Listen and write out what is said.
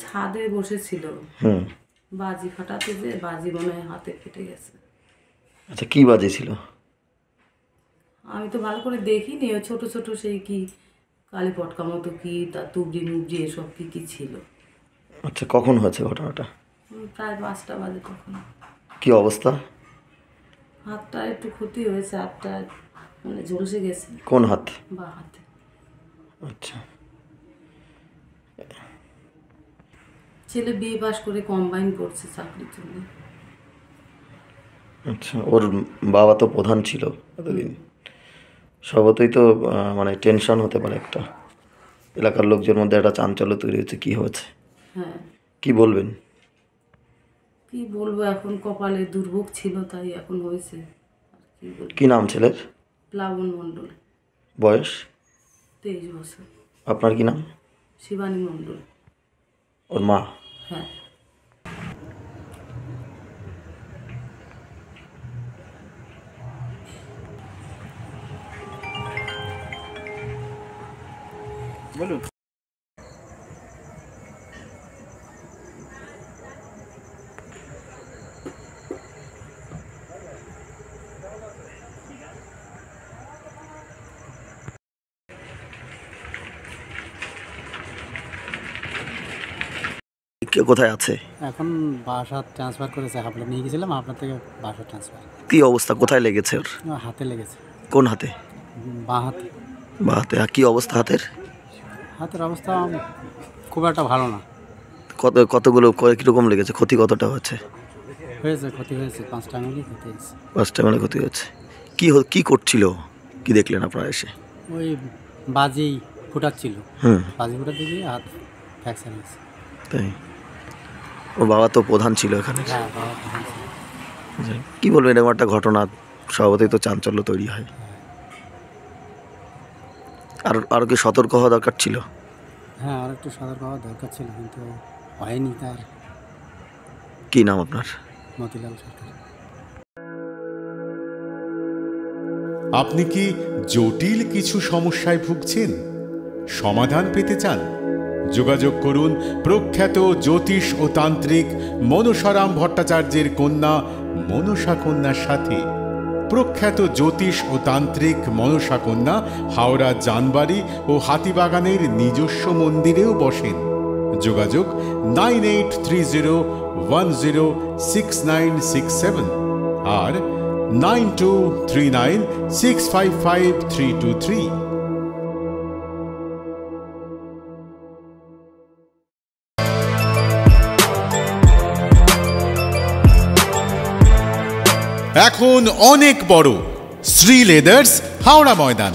ছাদে বসেছিল, বাজি ফাটাতে যে বাজি মনে হয় হাতে কেটে গেছে। আচ্ছা, কি বাজি ছিল? আমি তো ভালো করে দেখিনি, ওই ছোট ছোট সেই কি কালী পটকা মতো কি, তার তুবড়ি মুবড়ি এসব কি কি ছিল। আচ্ছা, কখন হয়েছে ঘটনাটা? প্রায় 5টা বাজে তখন। কি অবস্থা? হাতটা একটু ক্ষতি হয়েছে, হাতটা মানে ঝলসে গেছে। কোন হাত? বা হাতে। আচ্ছা, ছেলে বিয়ে পাস করে কম্বাইন করছে চাকরির জন্য। আচ্ছা, ওর বাবা তো প্রধান ছিল এতদিন, স্বভাবতই তো মানে টেনশন হতে পারে একটা, এলাকার লোকজনের মধ্যে একটা চাঞ্চল্য তৈরি হচ্ছে। কি হয়েছে? হ্যাঁ, কি বলবেন? কি বলবো, এখন কপালে দুর্ভোগ ছিল তাই এখন হয়েছে। কি নাম ছেলের? প্লাবন মণ্ডল। বয়স? 23 বছর। আপনার কি নাম? শিবানী মণ্ডল। ওর মা? হ্যাঁ। বলুন। কে কোথায় আছে এখন? বাসা ট্রান্সফার করেছে, হাবড়া নিয়ে গেছিলাম, আপনার থেকে বাসা ট্রান্সফার। কি অবস্থা? কোথায় লেগেছে ওর? হাতে লেগেছে। কোন হাতে? বাঁ হাতে। বা হাতে? আর কি অবস্থা হাতের? হাতের অবস্থা খুব একটা ভালো না। কতগুলো কিরকম লেগেছে? ক্ষতি কতটা হচ্ছে? ক্ষতি হয়েছে 5টা আঙুলই ক্ষতি হয়েছে। 5টা মানে ক্ষতি হচ্ছে। কি করছিল? কি দেখলেন আপনারা এসে? ওই বাজি ফুটাচ্ছিল, বাজি ফুটাতে গিয়ে হাত ফ্র্যাকচার হয়েছে। তাই? ওর বাবা তো প্রধান ছিল এখানে। হ্যাঁ, বাবা প্রধান ছিল। কি বলবেন, এরকম একটা ঘটনা স্বভাবতই তো চাঞ্চল্য তৈরি হয়। আরও কি সতর্ক হওয়া দরকার ছিল? হ্যাঁ, আর একটু সতর্ক হওয়া দরকার ছিল, কিন্তু হয়নি। তার কি নাম আপনার? মতিলাল সরকার। আপনি কি জটিল কিছু সমস্যায় ভুগছেন? সমাধান পেতে চান? যোগাযোগ করুন প্রখ্যাত জ্যোতিষ ও তান্ত্রিক মনসারাম ভট্টাচার্যের কন্যা মনসা কন্যার সাথে। প্রখ্যাত জ্যোতিষ ও তান্ত্রিক মনসা কন্যা হাওড়া জানবাড়ি ও হাতিবাগানের নিজস্ব মন্দিরেও বসেন। যোগাযোগ 9830106967 আর 9239655323। এখন অনেক বড় শ্রী লেদার্স হাওড়া ময়দান।